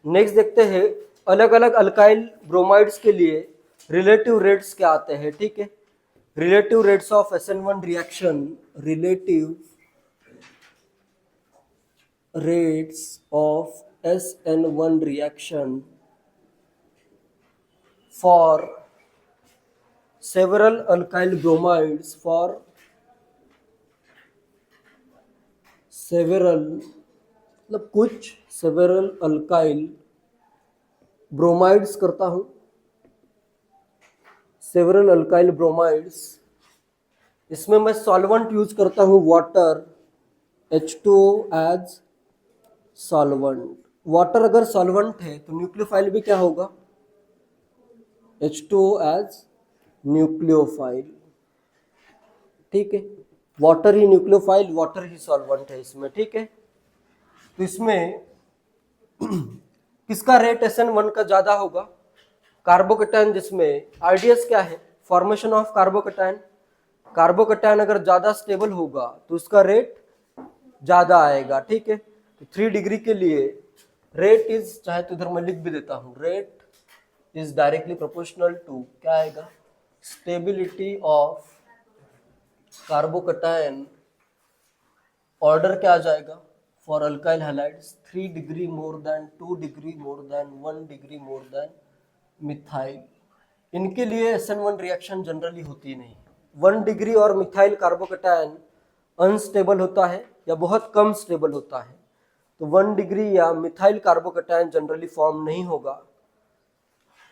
Next देखते हैं अलग अलग अल्काइल ब्रोमाइड्स के लिए रिलेटिव रेट्स क्या आते हैं। ठीक है, relative rates of SN1 reaction, relative rates of SN1 reaction for several alkyl bromides, for several मतलब कुछ several alkyl bromides करता हूँ, several alkyl bromides, इसमें मैं सॉल्वेंट यूज करता हूँ water, H2O as solvent. Water अगर सॉल्वेंट है तो न्यूक्लियोफाइल भी क्या होगा, H2O एज न्यूक्लियोफाइल। ठीक है, वाटर ही न्यूक्लियोफाइल, वाटर ही सॉल्वेंट है इसमें। ठीक है, तो इसमें किसका रेट SN1 का ज्यादा होगा, कार्बोकैटायन, जिसमें आरडीएस क्या है, फॉर्मेशन ऑफ कार्बोकैटायन। कार्बोकैटायन अगर ज्यादा स्टेबल होगा तो उसका रेट ज्यादा आएगा। ठीक है, तो 3 डिग्री के लिए रेट इज, चाहे तो इधर मैं लिख भी देता हूं, rate is directly proportional to क्या आएगा, स्टेबिलिटी ऑफ कार्बोकैटायन। ऑर्डर क्या आ जाएगा for alkyl halides, 3 degree more than, 2 degree more than, 1 degree more than methyl. इनके लिए SN1 रिएक्शन जनरली होती नहीं। 1 डिग्री और मिथाइल कार्बोकैटायन अनस्टेबल होता है या बहुत कम स्टेबल होता है, तो 1 डिग्री या मिथाइल कार्बोकैटायन जनरली फॉर्म नहीं होगा।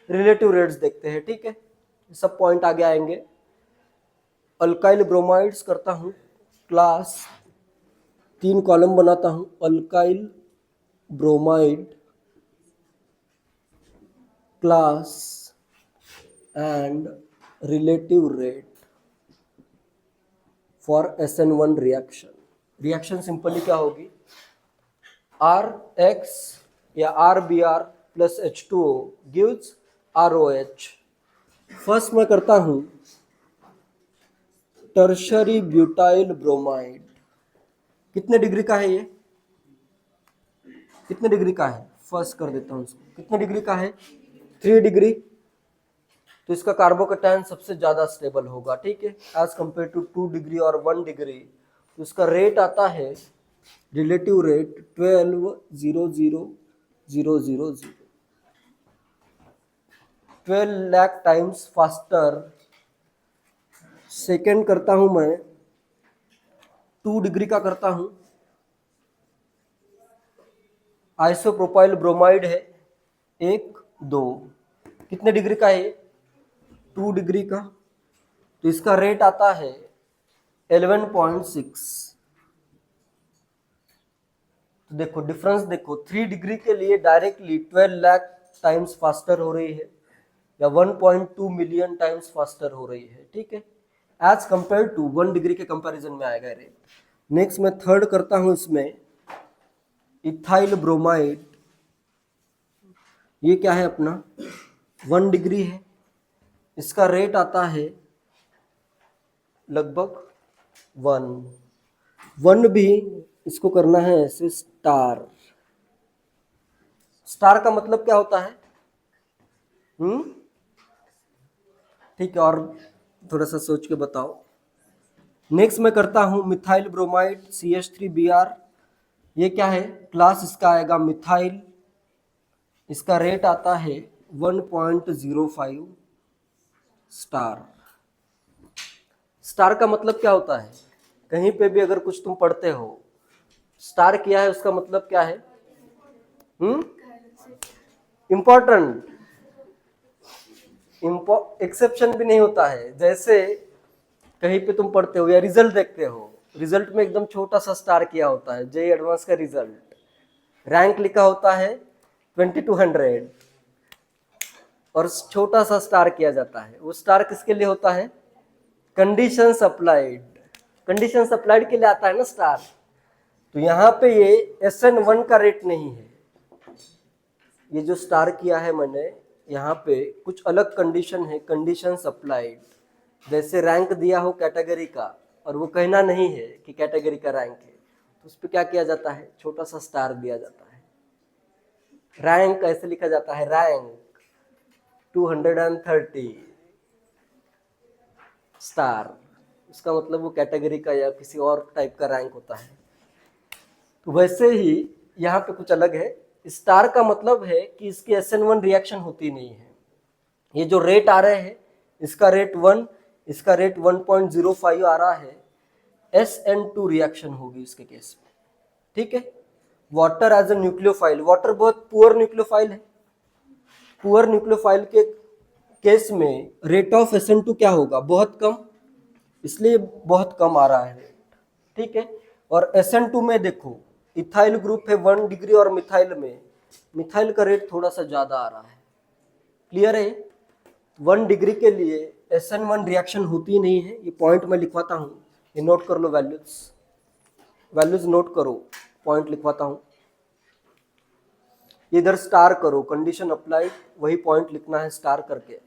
रिलेटिव रेट्स देखते हैं। ठीक है, सब पॉइंट आगे आएंगे। अल्काइल ब्रोमाइड्स करता हूँ क्लास, 3 कॉलम बनाता हूँ, alkyl bromide class and relative rate for SN1 reaction. Reaction simply क्या होगी, RX या RBr plus H2O gives ROH। First मैं करता हूं टर्शरी ब्यूटाइल ब्रोमाइड। कितने डिग्री का है ये, कितने डिग्री का है, फर्स्ट कर देता हूं इसको, कितने डिग्री का है, 3 डिग्री। तो इसका कार्बोकैटायन सबसे ज्यादा स्टेबल होगा। ठीक है, एज कंपेयर टू 2 डिग्री और 1 डिग्री। तो इसका रेट आता है, relative rate 12,000,000, 12 lakh times faster. Second करता हूं मैं 2 डिग्री का करता हूं, आइसोप्रोपाइल ब्रोमाइड है 1, 2, कितने डिग्री का है, 2 डिग्री का। तो इसका रेट आता है 11.6। तो देखो डिफरेंस देखो, 3 डिग्री के लिए डायरेक्टली 12 लाख टाइम्स फास्टर हो रही है या 1.2 मिलियन टाइम्स फास्टर हो रही है। ठीक है, एज कंपेयर टू 1 डिग्री के कंपैरिजन में आएगा रेट। नेक्स्ट मैं थर्ड करता हूं इसमें इथाइल ब्रोमाइड। ये क्या है अपना, 1 डिग्री है, इसका रेट आता है लगभग 1 भी। इसको करना है ऐसे स्टार। स्टार का मतलब क्या होता है, ठीक है, और थोड़ा सा सोच के बताओ। नेक्स्ट मैं करता हूं मिथाइल ब्रोमाइड CH3Br। ये क्या है, क्लास इसका आएगा मिथाइल, इसका रेट आता है 1.05 स्टार। स्टार का मतलब क्या होता है, कहीं पे भी अगर कुछ तुम पढ़ते हो स्टार किया है उसका मतलब क्या है, इंपॉर्टेंट, एक्सेप्शन भी नहीं होता है। जैसे कहीं पे तुम पढ़ते हो या रिजल्ट देखते हो, रिजल्ट में एकदम छोटा सा स्टार किया होता है, जेईई एडवांस का रिजल्ट, रैंक लिखा होता है 2200 और छोटा सा स्टार किया जाता है। वो स्टार किसके लिए होता है, कंडीशन अप्लाइड, कंडीशन अप्लाइड के लिए आता है ना स्टार। तो यहाँ पे ये SN1 का रेट नहीं है, ये जो स्टार किया है मैंने यहाँ पे कुछ अलग कंडीशन है, कंडीशन अप्लाइड। जैसे रैंक दिया हो कैटेगरी का और वो कहना नहीं है कि कैटेगरी का रैंक है, तो उस पर क्या किया जाता है, छोटा सा स्टार दिया जाता है। रैंक ऐसे लिखा जाता है, रैंक 230 स्टार, उसका मतलब वो कैटेगरी का या किसी और टाइप का रैंक होता है। तो वैसे ही यहाँ पे कुछ अलग है। स्टार का मतलब है कि इसकी SN1 रिएक्शन होती नहीं है। ये जो रेट आ रहे हैं, इसका रेट 1, इसका रेट 1.05 आ रहा है, SN2 रिएक्शन होगी इसके केस में। ठीक है। Water as a nucleophile, water बहुत पुअर न्यूक्लियोफाइल है। पुअर न्यूक्लियोफाइल के केस में रेट ऑफ SN2 क्या होगा, बहुत कम, इसलिए बहुत कम आ रहा है रेट। ठीक है। और SN2 में देखो इथाइल ग्रुप है 1 डिग्री और मिथाइल में, मिथाइल का रेट थोड़ा सा ज्यादा आ रहा है। क्लियर है। 1 डिग्री के लिए SN1 रिएक्शन होती नहीं है, ये पॉइंट मैं लिखवाता हूँ, ये नोट कर लो, वैल्यूज नोट करो, पॉइंट लिखवाता हूँ। इधर स्टार करो, कंडीशन अप्लाइड, वही पॉइंट लिखना है स्टार करके।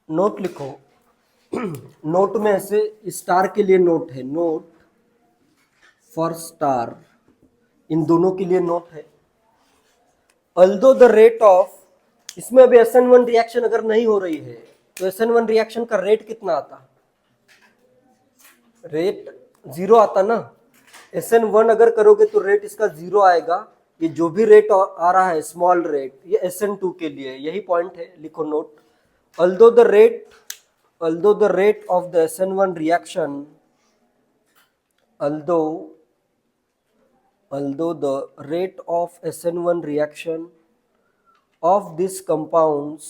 नोट लिखो। नोट में ऐसे स्टार के लिए नोट है, नोट फॉर स्टार, इन दोनों के लिए नोट है। अल्दो द रेट ऑफ, इसमें अभी SN1 रिएक्शन अगर नहीं हो रही है तो SN1 रिएक्शन का रेट कितना आता, रेट 0 आता ना। SN1 अगर करोगे तो रेट इसका 0 आएगा। ये जो भी रेट आ रहा है स्मॉल रेट, ये SN2 के लिए, यही पॉइंट है, लिखो note. although the rate of the SN1 reaction, although the rate of SN1 reaction of these compounds,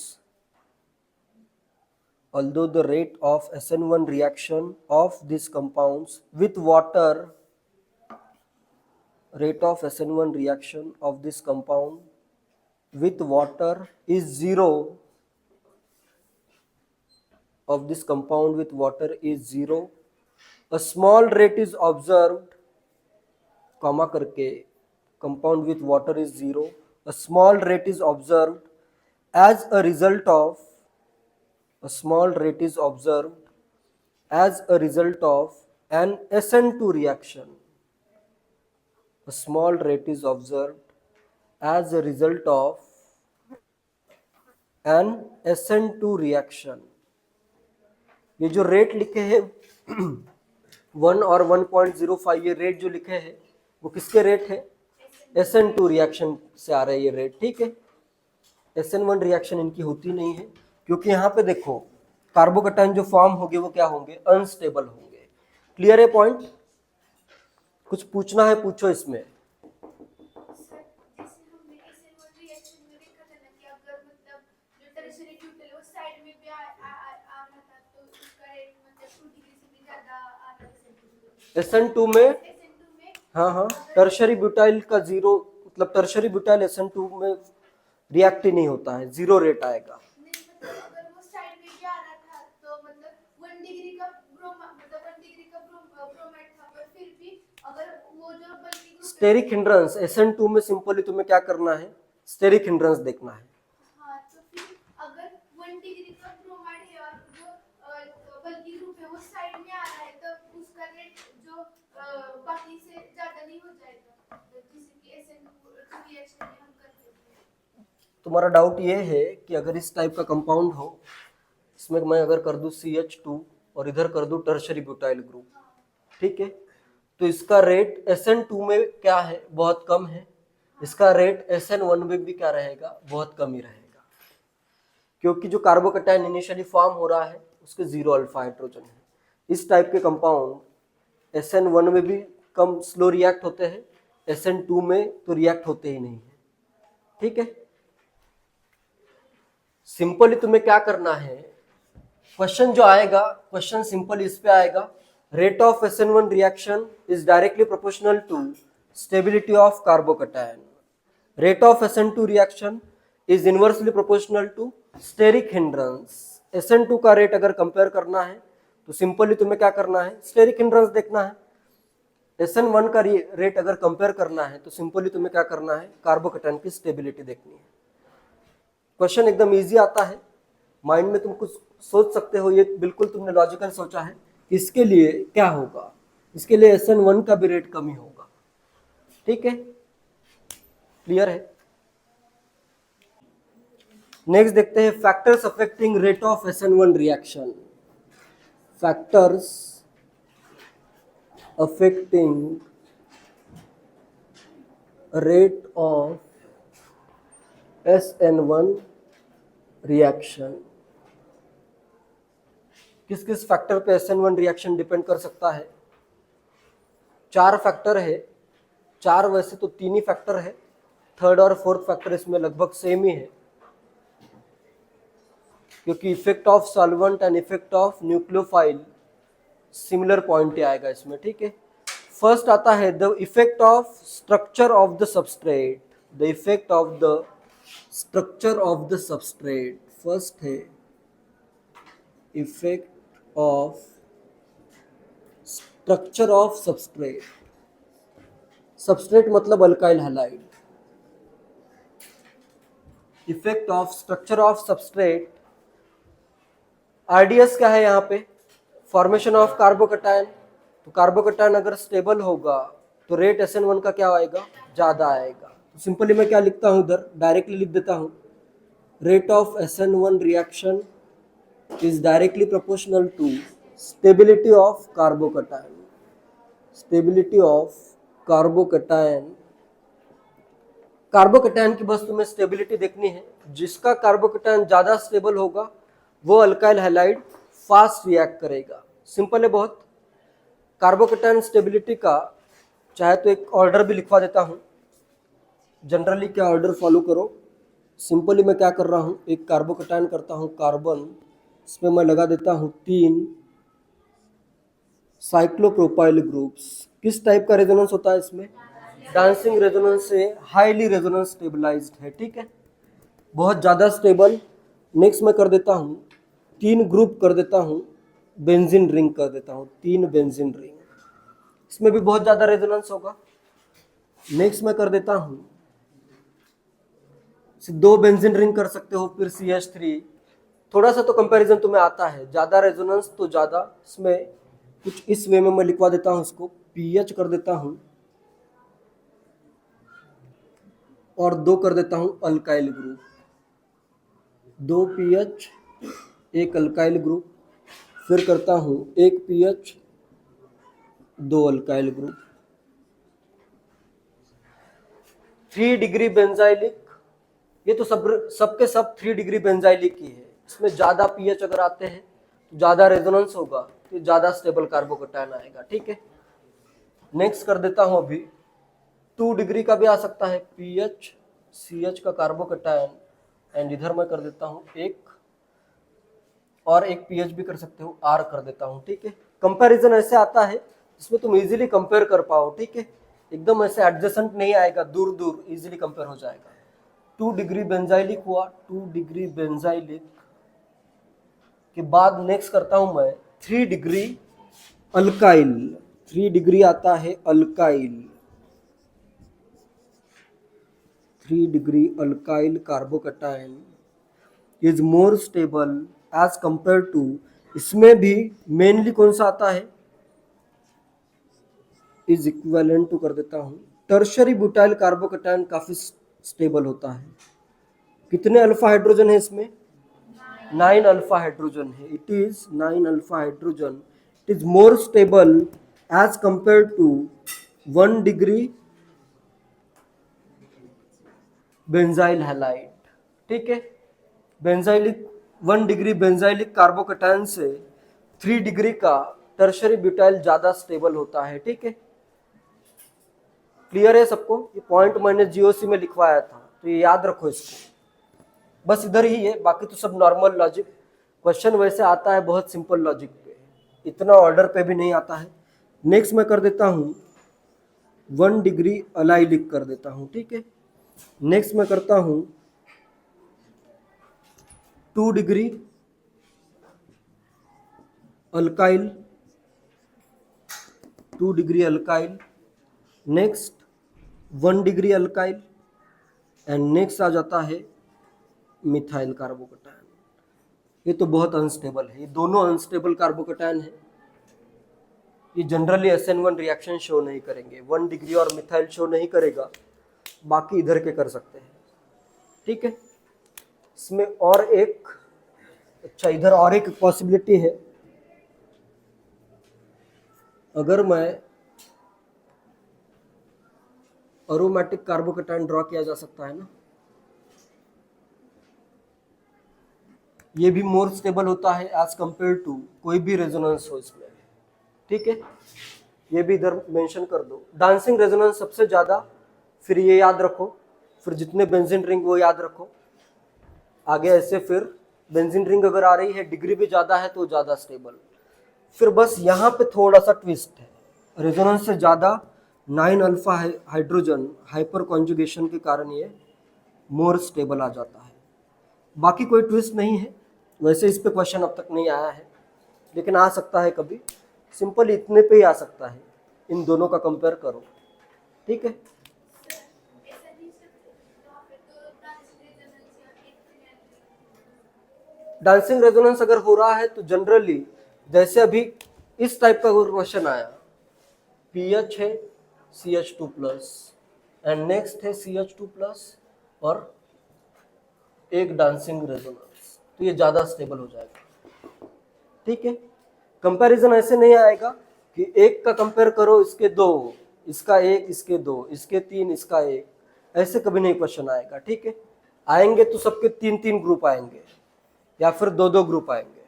although the rate of SN1 reaction of these compounds with water, rate of SN1 reaction of this compound with water is 0, of this compound with water is 0, a small rate is observed, comma करके, compound with water is 0, a small rate is observed as a result of, a small rate is observed as a result of an SN2 reaction, a small rate is observed as a result of an SN2 reaction। ये जो rate लिखे हैं 1 और 1.05, ये rate जो लिखे हैं वो किसके रेट है, SN2 रिएक्शन से आ रहे हैं ये रेट। ठीक है। SN1 रिएक्शन इनकी होती नहीं है, क्योंकि यहाँ पे देखो कार्बोकैटायन जो फॉर्म होंगे वो क्या होंगे, अनस्टेबल होंगे। क्लियर है पॉइंट। कुछ पूछना है पूछो इसमें। SN2 में, हाँ, टर्शरी ब्यूटाइल का 0, मतलब टर्शरी ब्यूटाइल SN2 में रिएक्ट ही नहीं होता है, 0 रेट आएगा। स्टेरिक हिंड्रेंस SN2 में सिंपली तुम्हें क्या करना है, स्टेरिक हिंड्रेंस देखना है। तो फिर अगर 1 डिग्री का ब्रोमाइड है और जो बल्कि ग्रुप है वो साइड में आ रहा है, तो उसका रेट जो बाकी से ज्यादा नहीं हो जाएगा, जिससे कि SN2 रिएक्शन हम करते हैं। तुम्हारा डाउट ये है कि अगर इस टाइप का कंपाउंड हो, इसमें मैं अगर कर दूं CH2 और इधर कर दूं टर्शरी ब्यूटाइल ग्रुप, ठीक है, तो इसका रेट SN2 में क्या है, बहुत कम है। इसका रेट SN1 में भी क्या रहेगा, बहुत कम ही रहेगा, क्योंकि जो कार्बोकैटायन इनिशियली फॉर्म हो रहा है उसके 0 अल्फा हाइड्रोजन है। इस टाइप के कंपाउंड SN1 में भी कम स्लो रिएक्ट होते हैं, SN2 में तो रिएक्ट होते ही नहीं है। ठीक है। सिंपली तुम्हें क्या करना है, क्वेश्चन जो आएगा, क्वेश्चन सिंपल इस पे आएगा, rate of SN1 reaction is directly proportional to stability of carbocation, rate of SN2 reaction is inversely proportional to steric hindrance. SN2 का रेट अगर कंपेयर करना है तो सिंपली तुम्हें क्या करना है, स्टेरिक हिंड्रेंस देखना है। SN1 का रेट अगर कंपेयर करना है तो सिंपली तुम्हें क्या करना है, कार्बोकैटायन की स्टेबिलिटी देखनी है। क्वेश्चन एकदम इजी आता है, माइंड में तुम कुछ सोच सकते हो, ये बिल्कुल तुमने लॉजिकल सोचा है कि इसके लिए क्या होगा, इसके लिए SN1 का भी रेट कम ही होगा। ठीक है। क्लियर है? नेक्स्ट देखते हैं factors affecting rate of SN1 reaction. Factors affecting rate of SN1 reaction. किस किस फैक्टर पे SN1 रिएक्शन डिपेंड कर सकता है? 4 फैक्टर है, 4 वैसे तो 3 ही फैक्टर है, थर्ड और फोर्थ फैक्टर इसमें लगभग सेम ही है, क्योंकि effect of solvent and effect of nucleophile similar point ही आएगा इसमें, ठीक है। फर्स्ट आता है the effect of structure of the substrate, the effect of the structure of the substrate. First है effect of structure of substrate. Substrate मतलब alkyl halide. Effect of structure of substrate. RDS क्या है यहाँ पे? Formation of carbocation. तो carbocation अगर stable होगा तो रेट SN1 का क्या आएगा? ज़्यादा आएगा। तो सिंपली मैं क्या लिखता हूँ इधर, डायरेक्टली लिख देता हूँ, rate of SN1 reaction is directly proportional to stability of carbocation. Stability of carbocation. Carbocation की बस तुम्हें स्टेबिलिटी देखनी है। जिसका कार्बोकैटायन ज़्यादा स्टेबल होगा वो अल्काइल हैलाइड फास्ट रिएक्ट करेगा। सिंपल है बहुत। कार्बोकैटायन स्टेबिलिटी का चाहे तो एक ऑर्डर भी लिखवा देता हूँ। जनरली क्या ऑर्डर फॉलो करो, सिंपली मैं क्या कर रहा हूँ, एक कार्बोकैटायन करता हूँ कार्बन, इसमें मैं लगा देता हूँ 3 साइक्लोप्रोपाइल ग्रुप्स। किस टाइप का रेजोनेंस होता है इसमें? डांसिंग रेजोनेंस से हाईली रेजोनेंस स्टेबलाइज्ड है, ठीक है, बहुत ज़्यादा स्टेबल। नेक्स्ट मैं कर देता हूँ 3 ग्रुप कर देता हूँ, बेंजीन रिंग कर देता हूँ, 3 बेंजीन रिंग, इसमें भी बहुत ज़्यादा रेजोनेंस होगा। नेक्स्ट मैं कर देता हूँ 2 बेंजीन रिंग कर सकते हो, फिर CH3। थोड़ा सा तो कंपैरिजन तुम्हें आता है, ज़्यादा रेजोनेंस तो ज़्यादा। इसमें कुछ इस वे में मैं लिखवा देता हूँ, इसको PH कर देता हूँ और 2 कर देता हूँ alkyl group, 2 PH 1 alkyl group, फिर करता हूँ 1 PH 2 alkyl group. 3 degree benzylic, ये तो सबके सब 3 डिग्री बेंजाइलिक ही है। इसमें ज़्यादा pH अगर आते हैं तो ज़्यादा रेजोनेंस होगा, तो ज़्यादा स्टेबल कार्बोकैटायन आएगा, ठीक है। नेक्स्ट कर देता हूँ अभी 2 डिग्री का भी आ सकता है, PH CH का कार्बोकैटायन, एंड इधर मैं कर देता हूँ 1 और 1 PH भी कर सकते हो, R कर देता हूँ, ठीक है। कंपैरिजन ऐसे आता है जिसमें तुम इजीली कंपेयर कर पाओ, ठीक है, एकदम ऐसे एडजेसेंट नहीं आएगा, दूर दूर इजीली कंपेयर हो जाएगा। 2 डिग्री बेंजाइलिक हुआ, 2 डिग्री बेंजाइलिक के बाद नेक्स्ट करता हूं मैं 3 डिग्री अल्काइल। 3 डिग्री आता है alkyl, 3 degree alkyl carbocation is more stable as compared to, इसमें भी मेनली कौन सा आता है, इज इक्विवेलेंट टू कर देता हूं टर्शरी ब्यूटाइल कार्बोकैटायन, काफी स्टेबल होता है। कितने अल्फा हाइड्रोजन है इसमें? 9 अल्फा हाइड्रोजन है। It is 9 alpha hydrogen, it is more stable as compared to 1 degree benzyl halide, ठीक है। बेंजाइलिक 1 डिग्री बेंजाइलिक कार्बोकैटायन से 3 डिग्री का टर्शरी ब्यूटाइल ज्यादा स्टेबल होता है, ठीक है। क्लियर है सबको? ये पॉइंट मैंने GOC में लिखवाया था, तो ये याद रखो इसको, बस इधर ही है, बाकी तो सब नॉर्मल लॉजिक। क्वेश्चन वैसे आता है बहुत सिंपल लॉजिक पे, इतना ऑर्डर पे भी नहीं आता है। नेक्स्ट मैं कर देता हूँ 1 डिग्री अलाइलिक कर देता हूँ, ठीक है। नेक्स्ट मैं करता हूँ 2 degree alkyl, 2 degree alkyl, next 1 degree alkyl, and next आ जाता है मिथाइल कार्बोकैटायन। ये तो बहुत अनस्टेबल है, ये दोनों अनस्टेबल कार्बोकैटायन है। ये जनरली SN1 रिएक्शन शो नहीं करेंगे, 1 डिग्री और मिथाइल शो नहीं करेगा, बाकी इधर के कर सकते हैं, ठीक है। इसमें और एक, अच्छा इधर और एक पॉसिबिलिटी है, अगर मैं अरोमेटिक कार्बोकेटायन ड्रॉ किया जा सकता है ना, ये भी मोर स्टेबल होता है एज कंपेयर टू कोई भी रेजोनेंस हो इसमें, ठीक है। ये भी इधर मेंशन कर दो। डांसिंग रेजोनेंस सबसे ज्यादा, फिर ये याद रखो, फिर जितने बेंजीन रिंग वो याद रखो आगे ऐसे। फिर बेंजीन रिंग अगर आ रही है, डिग्री भी ज्यादा है तो ज्यादा स्टेबल। फिर बस यहाँ पे थोड़ा सा ट्विस्ट है, रेजोनेंस से ज्यादा 9 अल्फा हाइड्रोजन हाइपर कॉन्जुगेशन के कारण ये मोर स्टेबल आ जाता है। बाकी कोई ट्विस्ट नहीं है, वैसे इस पे क्वेश्चन अब तक नहीं आया है, लेकिन आ सकता है कभी। सिंपल इतने पे ही आ सकता है, इन दोनों का कंपेयर करो, ठीक है। ऐसा नहीं सकते वहाँ पे तो डांसिंग रेजोनेंस या एक डांसिंग रेजोनेंस अगर हो रहा है तो जनरली जैसे अभी इस टाइप का क्वेश्चन आया, पीएच है CH2 प्लस एंड नेक्स्ट है CH2 प्लस और एक डांसिंग रेजोनेंस, तो ये ज्यादा स्टेबल हो जाएगा, ठीक है। कंपैरिजन ऐसे नहीं आएगा कि एक का कंपेयर करो इसके दो, इसका एक इसके दो, इसके तीन इसका एक, ऐसे कभी नहीं क्वेश्चन आएगा, ठीक है। आएंगे तो सबके 3-3 ग्रुप आएंगे या फिर 2-2 ग्रुप आएंगे,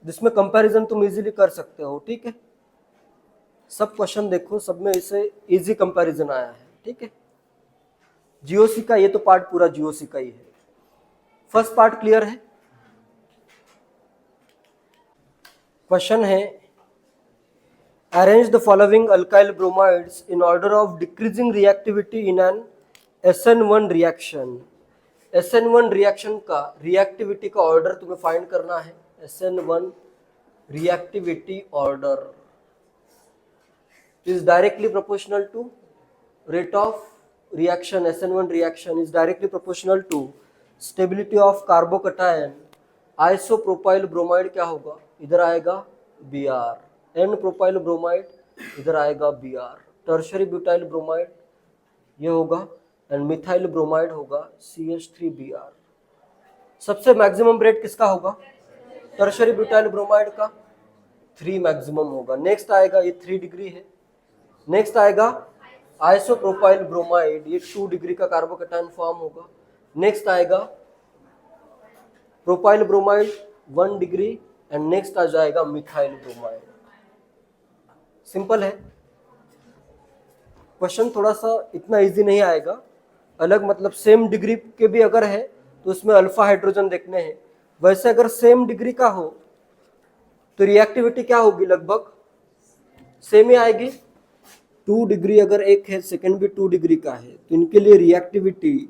जिसमें कंपैरिजन तुम इजीली कर सकते हो, ठीक है। सब क्वेश्चन देखो, सब में इसे इजी कंपैरिजन आया है, ठीक है। जीओसी का ये तो पार्ट पूरा जीओसी का ही है। फर्स्ट पार्ट क्लियर है। क्वेश्चन है, arrange the following alkyl bromides in order of decreasing reactivity in an SN1 reaction. SN1 reaction का रिएक्टिविटी का ऑर्डर तुम्हें फाइंड करना है। SN1 reactivity order is directly proportional to rate of reaction. SN1 reaction is directly proportional to stability of carbocation. Isopropyl bromide क्या होगा, इधर आएगा Br, N propyl bromide इधर आएगा Br, टर्शरी ब्यूटाइल ब्रोमाइड ये होगा एंड मिथाइल ब्रोमाइड होगा CH3Br। सबसे मैक्सिमम रेट किसका होगा, टर्शरी ब्यूटाइल ब्रोमाइड का 3 मैक्सिमम होगा। नेक्स्ट आएगा, ये 3 डिग्री है। नेक्स्ट आएगा आइसोप्रोपाइल ब्रोमाइड, ये 2 डिग्री का कार्बोकेटायन फॉर्म होगा। नेक्स्ट आएगा propyl bromide 1 degree and next आ जाएगा मिथाइल ब्रोमाइड। सिंपल है क्वेश्चन, थोड़ा सा इतना इजी नहीं आएगा। अलग मतलब सेम डिग्री के भी अगर है तो उसमें अल्फा हाइड्रोजन देखने हैं, वैसे अगर सेम डिग्री का हो तो रिएक्टिविटी क्या होगी, लगभग सेम ही आएगी। 2 डिग्री अगर एक है, सेकंड भी 2 डिग्री का है, तो इनके लिए रिएक्टिविटी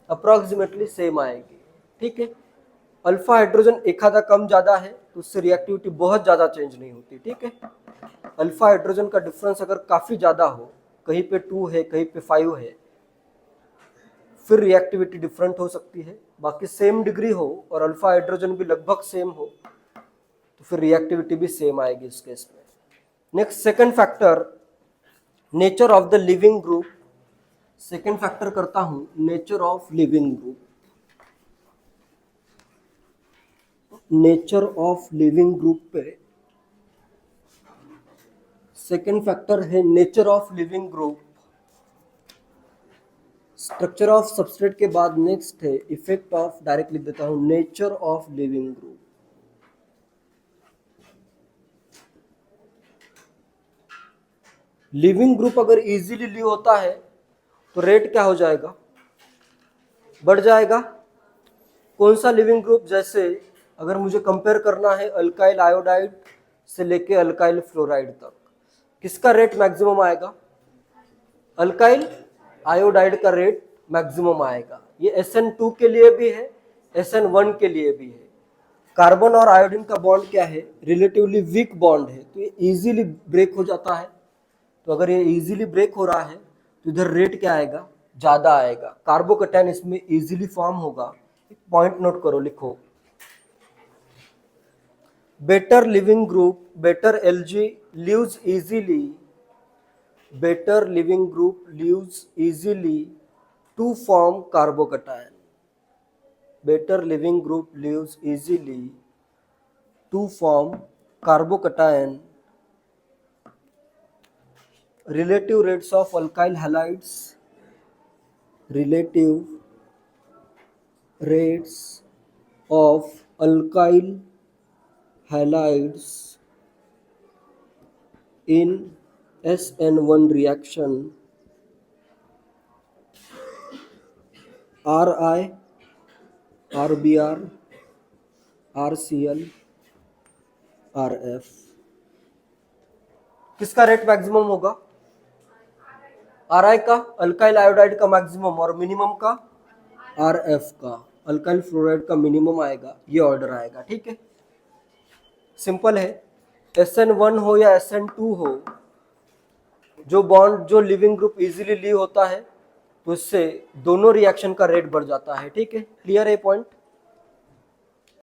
अप्रॉक्सीमेटली सेम आएगी, ठीक है। अल्फा हाइड्रोजन एक आधा कम ज्यादा है तो उससे रिएक्टिविटी बहुत ज्यादा चेंज नहीं होती, ठीक है। अल्फा हाइड्रोजन का डिफरेंस अगर काफी ज्यादा हो, कहीं पे 2 है कहीं पे 5 है, फिर रिएक्टिविटी डिफरेंट हो सकती है। बाकी सेम डिग्री हो और अल्फा हाइड्रोजन भी लगभग सेम हो तो फिर रिएक्टिविटी भी सेम आएगी इस केस में। Next second factor, nature of the leaving group. Second factor करता हूं, nature of leaving group. Nature of leaving group पे सेकंड फैक्टर है nature of leaving group. Structure of substrate के बाद नेक्स्ट है इफेक्ट ऑफ, डायरेक्ट लिख देता हूं, nature of leaving group. Leaving group अगर इजीली ली होता है तो रेट क्या हो जाएगा, बढ़ जाएगा। कौन सा लिविंग ग्रुप, जैसे अगर मुझे कंपेयर करना है अल्काइल आयोडाइड से लेके अल्काइल फ्लोराइड तक, किसका रेट मैक्सिमम आएगा, अल्काइल आयोडाइड का रेट मैक्सिमम आएगा। ये SN2 के लिए भी है, SN1 के लिए भी है। कार्बन और आयोडीन का बॉन्ड क्या है, रिलेटिवली वीक बॉन्ड है, तो ये इजीली ब्रेक हो जाता है। तो अगर ये इजीली ब्रेक हो रहा है तो इधर रेट क्या आएगा, ज्यादा आएगा। कार्बोकेटायन इसमें इजीली फॉर्म होगा। पॉइंट नोट करो, लिखो, better leaving group, better Lg leaves easily, better leaving group leaves easily to form carbocation. Better living group leaves easily to form carbocation. Relative rates of alkyl halides. Relative rates of alkyl halides in SN1 reaction. Ri, RBr, RCl, RF. किसका rate maximum होगा? Ri का, alkyl iodide का maximum, और minimum का RF का, alkyl fluoride का minimum आएगा. ये ऑर्डर आएगा. ठीक है, सिंपल है. SN1 हो या SN2 हो, जो बॉन्ड जो लिविंग ग्रुप इजीली लीव होता है तो इससे दोनों रिएक्शन का रेट बढ़ जाता है. ठीक है, क्लियर है पॉइंट?